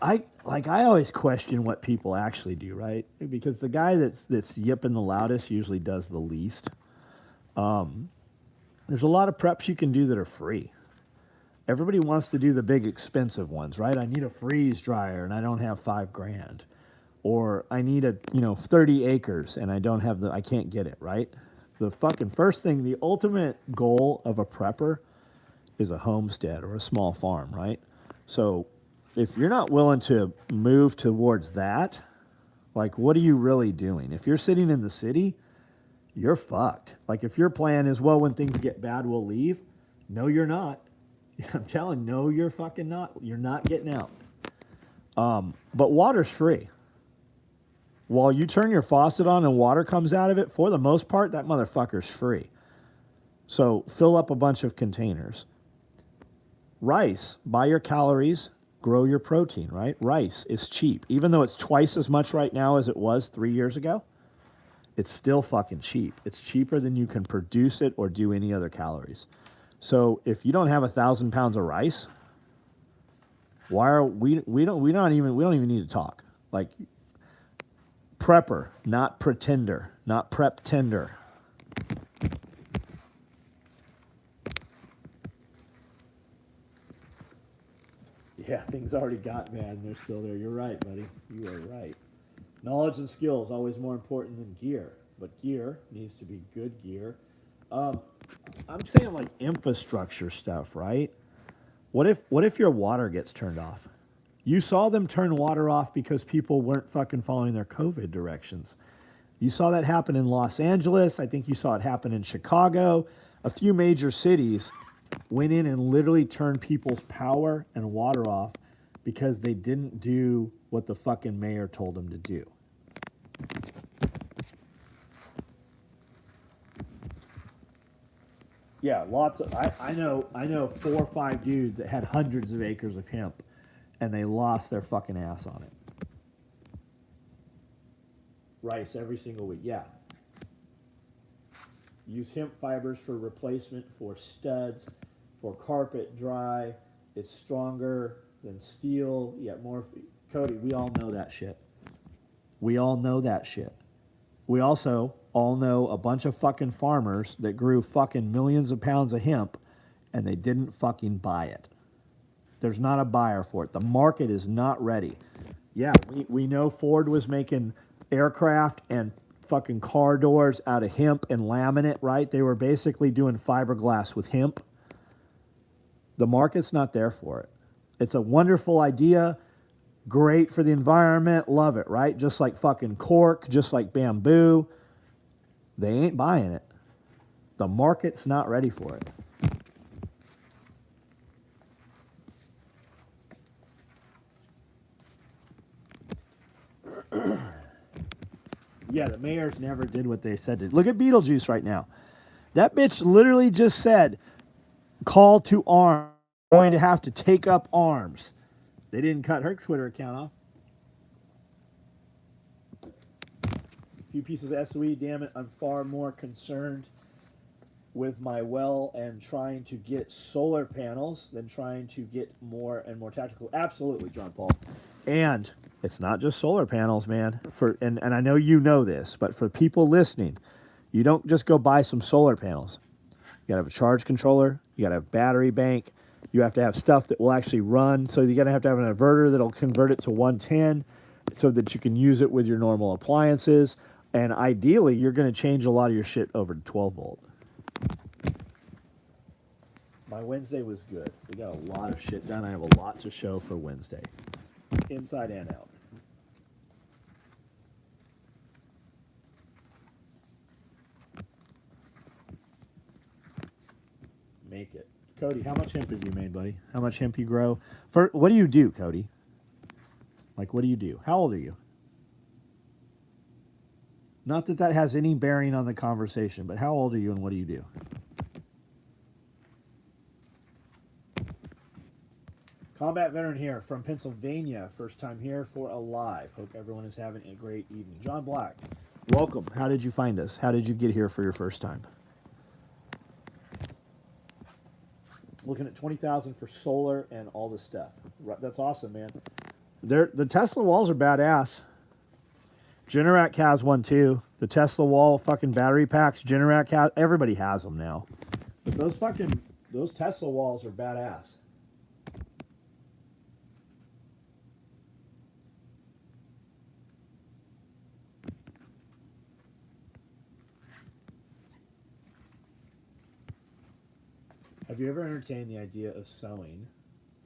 I always question what people actually do, right? Because the guy that's yipping the loudest usually does the least. There's a lot of preps you can do that are free. Everybody wants to do the big expensive ones, right? I need a freeze dryer and I don't have $5,000. Or I need 30 acres and I can't get it, right? The fucking first thing, the ultimate goal of a prepper is a homestead or a small farm, right? So if you're not willing to move towards that, like what are you really doing? If you're sitting in the city, you're fucked. Like if your plan is, well, when things get bad, we'll leave. No, you're not. I'm telling you, no, you're fucking not. You're not getting out. But water's free. While you turn your faucet on and water comes out of it, for the most part, that motherfucker's free. So fill up a bunch of containers. Rice, buy your calories, grow your protein, right? Rice is cheap. Even though it's twice as much right now as it was 3 years ago, it's still fucking cheap. It's cheaper than you can produce it or do any other calories. So if you don't have 1,000 pounds of rice, we don't even need to talk. Like, prepper, not pretender, not prep tender. Yeah, things already got bad and they're still there. You're right, buddy. You are right. Knowledge and skill is always more important than gear, but gear needs to be good gear. I'm saying like infrastructure stuff, right? What if your water gets turned off? You saw them turn water off because people weren't fucking following their COVID directions. You saw that happen in Los Angeles. I think you saw it happen in Chicago. A few major cities went in and literally turned people's power and water off because they didn't do what the fucking mayor told them to do. Yeah, lots of I know 4 or 5 dudes that had hundreds of acres of hemp and they lost their fucking ass on it. Rice every single week. Yeah. Use hemp fibers for replacement for studs, for carpet dry. It's stronger than steel. You got more. Cody, we all know that shit. We all know that shit. We also all know a bunch of fucking farmers that grew fucking millions of pounds of hemp and they didn't fucking buy it. There's not a buyer for it. The market is not ready. Yeah, we know Ford was making aircraft and fucking car doors out of hemp and laminate, right? They were basically doing fiberglass with hemp. The market's not there for it. It's a wonderful idea, great for the environment, love it, right? Just like fucking cork, just like bamboo. They ain't buying it. The market's not ready for it. Yeah, the mayors never did what they said to. Look at Beetlejuice right now. That bitch literally just said, call to arms. Going to have to take up arms. They didn't cut her Twitter account off. A few pieces of SOE, damn it. I'm far more concerned with my well and trying to get solar panels than trying to get more and more tactical. Absolutely, John Paul. And it's not just solar panels, man. And I know you know this, but for people listening, you don't just go buy some solar panels. You gotta have a charge controller, you gotta have a battery bank, you have to have stuff that will actually run. So you're gonna have to have an inverter that'll convert it to 110 so that you can use it with your normal appliances. And ideally, you're gonna change a lot of your shit over to 12 volt. My Wednesday was good. We got a lot of shit done. I have a lot to show for Wednesday, inside and out. Make it. Cody, how much hemp have you made, buddy? How much hemp you grow? What do you do, Cody? Like, what do you do? How old are you? Not that that has any bearing on the conversation, but how old are you and what do you do? Combat veteran here from Pennsylvania. First time here for a live. Hope everyone is having a great evening. John Black, welcome. How did you find us? How did you get here for your first time? Looking at 20,000 for solar and all this stuff. That's awesome, man. The Tesla walls are badass. Generac has one too. The Tesla wall fucking battery packs. Generac has. Everybody has them now. But those Tesla walls are badass. Have you ever entertained the idea of sewing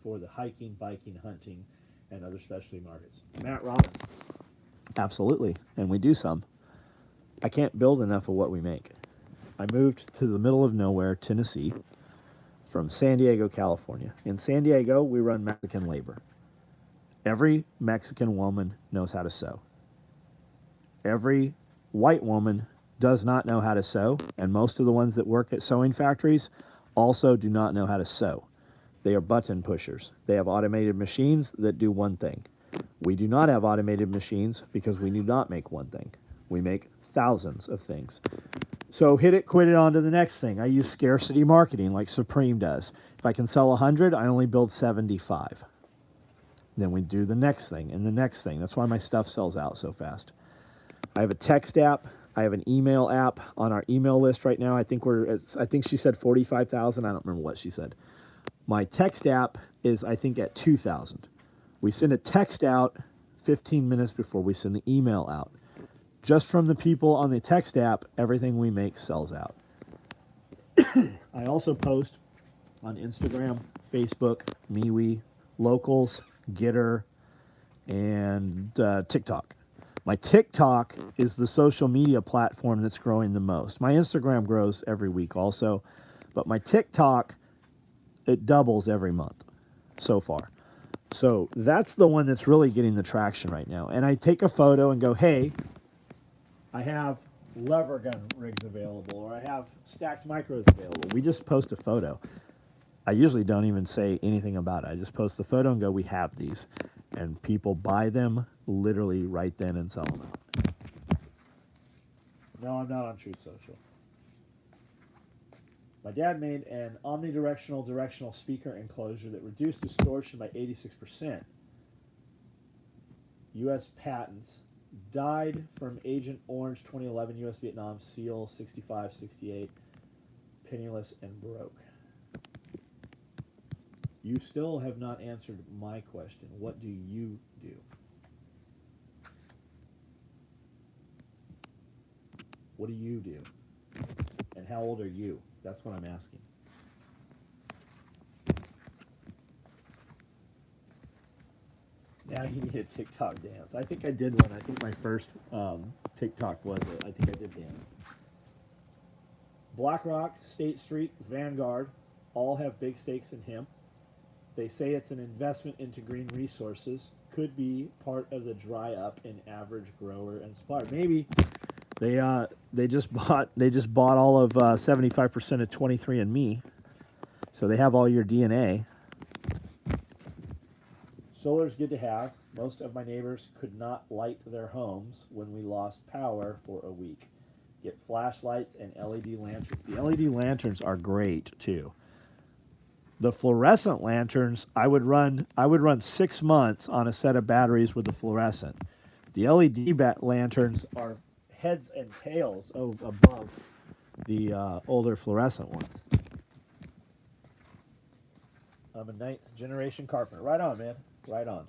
for the hiking, biking, hunting, and other specialty markets? Matt Robbins. Absolutely, and we do some. I can't build enough of what we make. I moved to the middle of nowhere, Tennessee, from San Diego, California. In San Diego, we run Mexican labor. Every Mexican woman knows how to sew. Every white woman does not know how to sew, and most of the ones that work at sewing factories also do not know how to sew. They are button pushers. They have automated machines that do one thing. We do not have automated machines because we do not make one thing. We make thousands of things. So hit it, quit it, on to the next thing. I use scarcity marketing like Supreme does. If I can sell 100, I only build 75. Then we do the next thing and the next thing. That's why my stuff sells out so fast. I have a text app. I have an email app on our email list right now. I think she said 45,000. I don't remember what she said. My text app is, I think, at 2,000. We send a text out 15 minutes before we send the email out. Just from the people on the text app, everything we make sells out. I also post on Instagram, Facebook, MeWe, Locals, Getter, and TikTok. My TikTok is the social media platform that's growing the most. My Instagram grows every week also, but my TikTok, it doubles every month so far. So that's the one that's really getting the traction right now. And I take a photo and go, hey, I have lever gun rigs available, or I have stacked micros available. We just post a photo. I usually don't even say anything about it. I just post the photo and go, we have these. And people buy them literally right then and sell them out. No, I'm not on Truth Social. My dad made an omnidirectional directional speaker enclosure that reduced distortion by 86%. U.S. patents. Died from Agent Orange 2011, U.S. Vietnam, SEAL 6568, penniless and broke. You still have not answered my question. What do you do? What do you do? And how old are you? That's what I'm asking. Now you need a TikTok dance. I think I did one. I think my first TikTok was it. I think I did dance. BlackRock, State Street, Vanguard all have big stakes in hemp. They say it's an investment into green resources. Could be part of the dry up in average grower and supplier. Maybe they just bought all of 75% of 23andMe, so they have all your DNA. Solar's good to have. Most of my neighbors could not light their homes when we lost power for a week. Get flashlights and LED lanterns. The LED lanterns are great too. The fluorescent lanterns, I would run 6 months on a set of batteries with the fluorescent. The LED lanterns are heads and tails above the older fluorescent ones. I'm a 9th generation carpenter. Right on, man. Right on.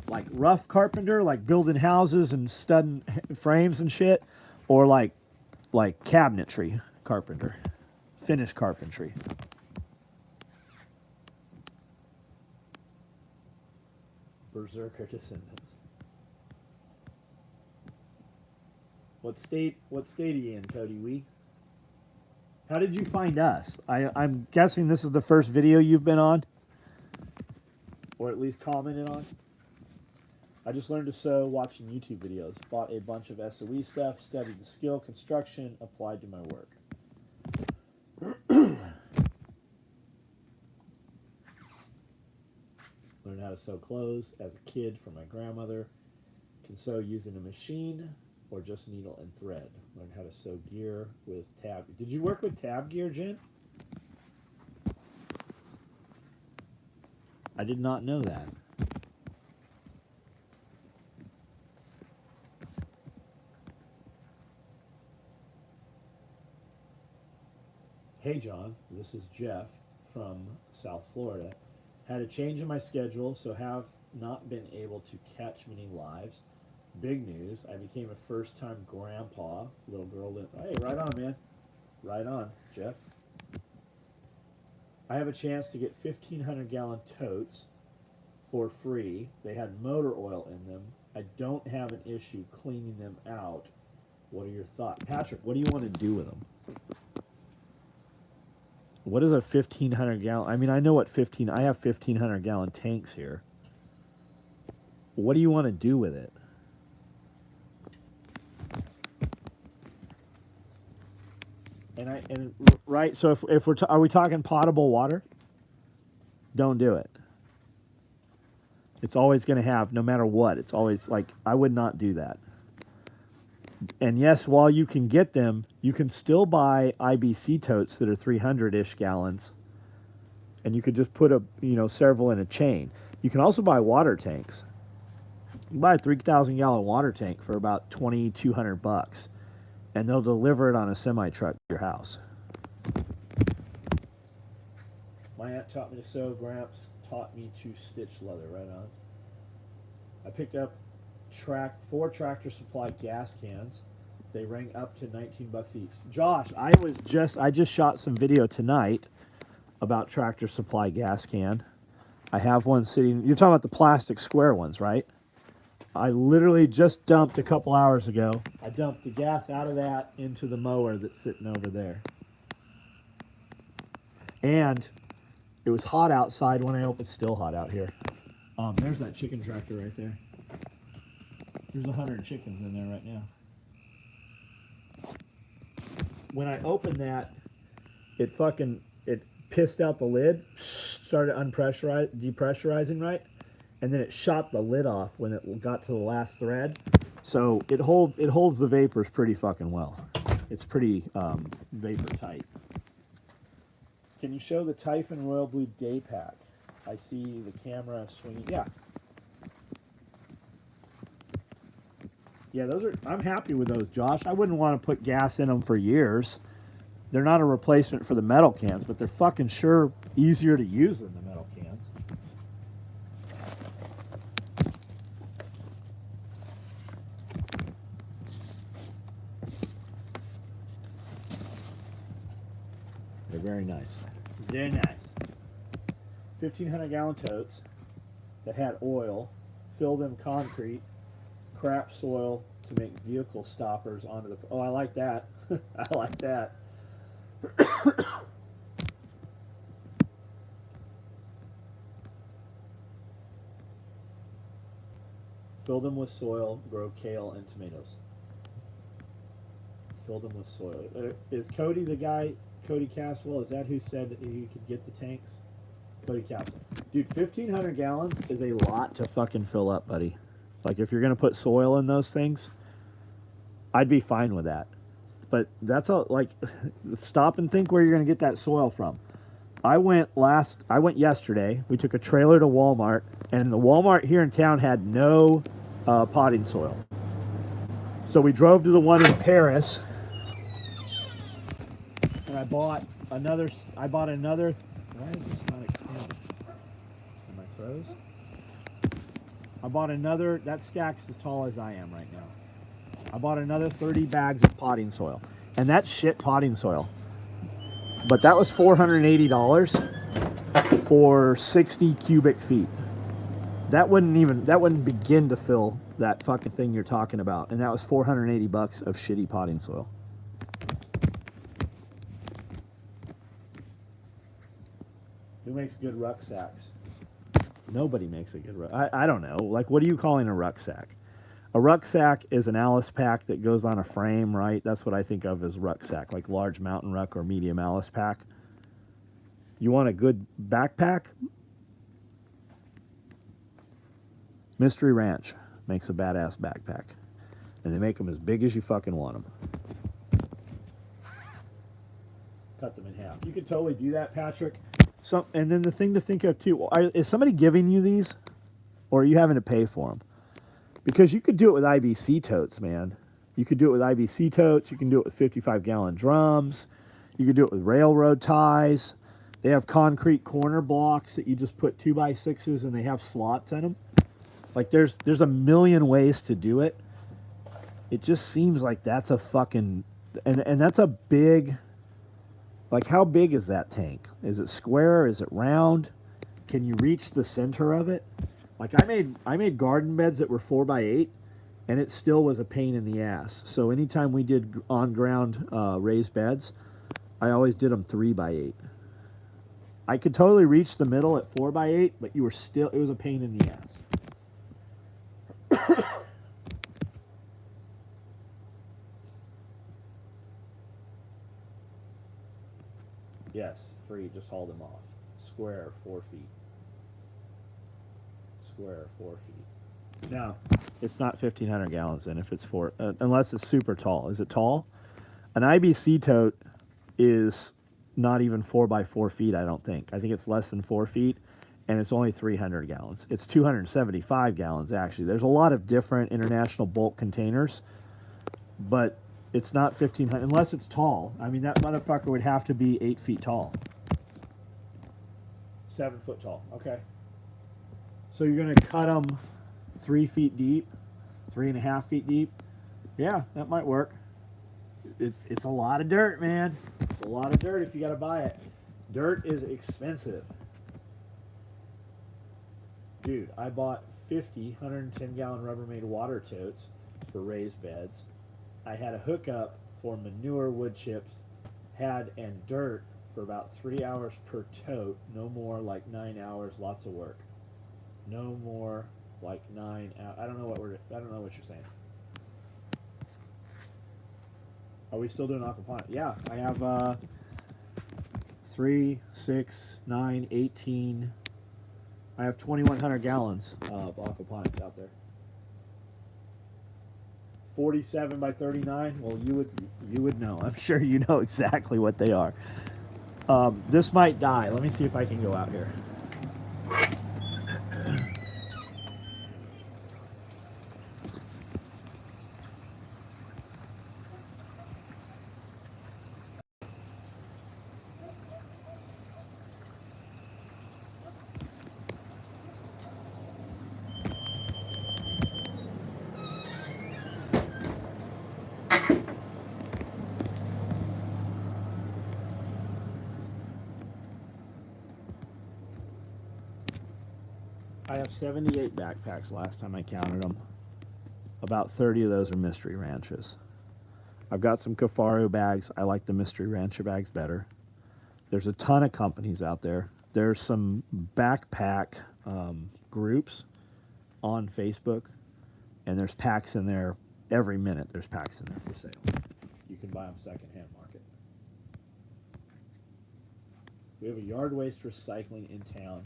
Like rough carpenter, like building houses and studding frames and shit, or like cabinetry carpenter, finish carpentry. Berserker descendants. What state are you in, Cody Wee? How did you find us? I'm guessing this is the first video you've been on, or at least commented on. I just learned to sew watching YouTube videos. Bought a bunch of SOE stuff, studied the skill, construction, applied to my work. Learned how to sew clothes as a kid from my grandmother. Can sew using a machine or just needle and thread. Learned how to sew gear with tab. Did you work with tab gear, Jen? I did not know that. Hey John, this is Jeff from South Florida. Had a change in my schedule, so have not been able to catch many lives. Big news, I became a first-time grandpa. Little girl, hey, right on, man. Right on, Jeff. I have a chance to get 1,500-gallon totes for free. They had motor oil in them. I don't have an issue cleaning them out. What are your thoughts? Patrick, what do you want to do with them? What is a 1,500-gallon? I mean, I know what I have 1,500-gallon tanks here. What do you want to do with it? Right. So if are we talking potable water? Don't do it. It's always going to have, no matter what. It's always like, I would not do that. And yes, while you can get them, you can still buy IBC totes that are 300-ish gallons, and you could just put several in a chain. You can also buy water tanks. You can buy a 3,000-gallon water tank for about $2,200, and they'll deliver it on a semi-truck to your house. My aunt taught me to sew. Gramps taught me to stitch leather. Right on. I picked up 4 Tractor Supply gas cans. They rang up to $19 each. Josh, I just shot some video tonight about Tractor Supply gas can. I have one sitting. You're talking about the plastic square ones, right? I literally just dumped a couple hours ago. I dumped the gas out of that into the mower that's sitting over there. And it was hot outside when I opened. It's still hot out here. There's that chicken tractor right there. There's 100 chickens in there right now. When I opened that, it pissed out the lid, started depressurizing, right? And then it shot the lid off when it got to the last thread. So it holds the vapors pretty fucking well. It's pretty vapor tight. Can you show the Typhon Royal Blue Day Pack? I see the camera swinging. Yeah. Yeah, I'm happy with those, Josh. I wouldn't want to put gas in them for years. They're not a replacement for the metal cans, but they're fucking sure easier to use than the metal cans. They're very nice. Very nice. 1,500-gallon totes that had oil, fill them concrete, crap soil to make vehicle stoppers onto the... Oh, I like that. I like that. Fill them with soil, grow kale and tomatoes. Fill them with soil. Is Cody the guy, Cody Caswell, is that who said that you could get the tanks? Cody Caswell. Dude, 1,500 gallons is a lot to fucking fill up, buddy. Like, if you're going to put soil in those things, I'd be fine with that. But that's stop and think where you're going to get that soil from. I went yesterday. We took a trailer to Walmart, and the Walmart here in town had no potting soil. So we drove to the one in Paris, and I bought another. Why is this not expanding? Am I froze? I bought another. That stack's as tall as I am right now. I bought another 30 bags of potting soil, and that's shit potting soil. But that was $480 for 60 cubic feet. That wouldn't begin to fill that fucking thing you're talking about, and that was $480 of shitty potting soil. Who makes good rucksacks? Nobody makes a good rucksack. I don't know. Like, what are you calling a rucksack? A rucksack is an Alice pack that goes on a frame, right? That's what I think of as rucksack, like large mountain ruck or medium Alice pack. You want a good backpack? Mystery Ranch makes a badass backpack. And they make them as big as you fucking want them. Cut them in half. You could totally do that, Patrick. And then the thing to think of, too, is somebody giving you these? Or are you having to pay for them? Because you could do it with IBC totes, man. You could do it with IBC totes. You can do it with 55-gallon drums. You could do it with railroad ties. They have concrete corner blocks that you just put 2x6s and they have slots in them. Like, there's a million ways to do it. It just seems like that's a fucking... And that's a big... Like, how big is that tank? Is it square? Is it round? Can you reach the center of it? Like, I made garden beds that were 4x8, and it still was a pain in the ass. So anytime we did on-ground raised beds, I always did them 3x8. I could totally reach the middle at 4x8, but it was a pain in the ass. Yes, free, just haul them off. Square, 4 feet. Square, 4 feet. No, it's not 1,500 gallons then if it's unless it's super tall. Is it tall? An IBC tote is not even 4x4 feet, I don't think. I think it's less than 4 feet, and it's only 300 gallons. It's 275 gallons, actually. There's a lot of different international bulk containers, but it's not 1,500, unless it's tall. I mean, that motherfucker would have to be 8 feet tall. 7 foot tall, okay. So you're going to cut them 3 feet deep, 3.5 feet deep. Yeah, that might work. It's a lot of dirt, man. It's a lot of dirt if you got to buy it. Dirt is expensive. dude, I bought 50 110-gallon Rubbermaid water totes for raised beds. I had a hookup for manure, wood chips, and dirt for about 3 hours per tote. No more like 9 hours, lots of work. No more like 9 hours. I don't know what you're saying. Are we still doing aquaponics? Yeah, I have 3, 6, 9, 18. I have 2,100 gallons of aquaponics out there. 47 by 39. Well, you would know. I'm sure you know exactly what they are. This might die. Let me see if I can go out here. I have 78 backpacks last time I counted them. About 30 of those are Mystery Ranches. I've got some Kafaru bags. I like the Mystery Rancher bags better. There's a ton of companies out there. There's some backpack groups on Facebook, and there's packs in there. Every minute there's packs in there for sale. You can buy them secondhand market. We have a yard waste recycling in town.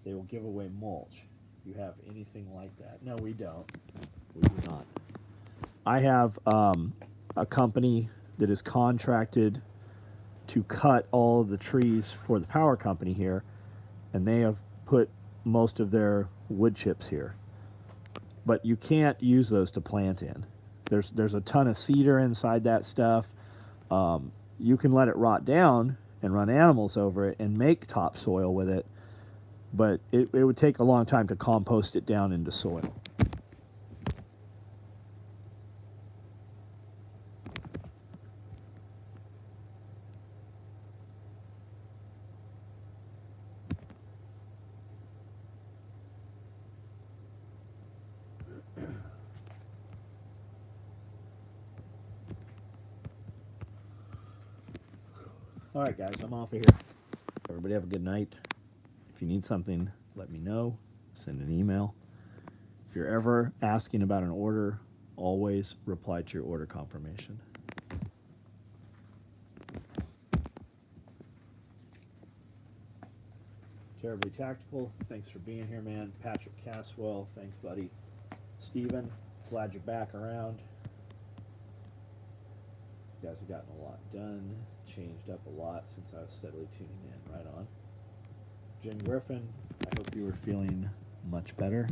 They will give away mulch. You have anything like that? No, we don't. We do not. I have a company that is contracted to cut all of the trees for the power company here, and they have put most of their wood chips here. But you can't use those to plant in. There's a ton of cedar inside that stuff. You can let it rot down and run animals over it and make topsoil with it, but it would take a long time to compost it down into soil. All right, guys, I'm off of here. Everybody have a good night. If you need something, let me know. Send an email. If you're ever asking about an order, always reply to your order confirmation. Terribly Tactical, thanks for being here, man. Patrick Caswell, thanks, buddy. Steven, glad you're back around. You guys have gotten a lot done, changed up a lot since I was steadily tuning in. Right on. Jim Griffin, I hope you were feeling much better.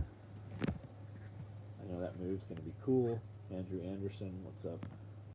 I know that move's going to be cool. Andrew Anderson, what's up?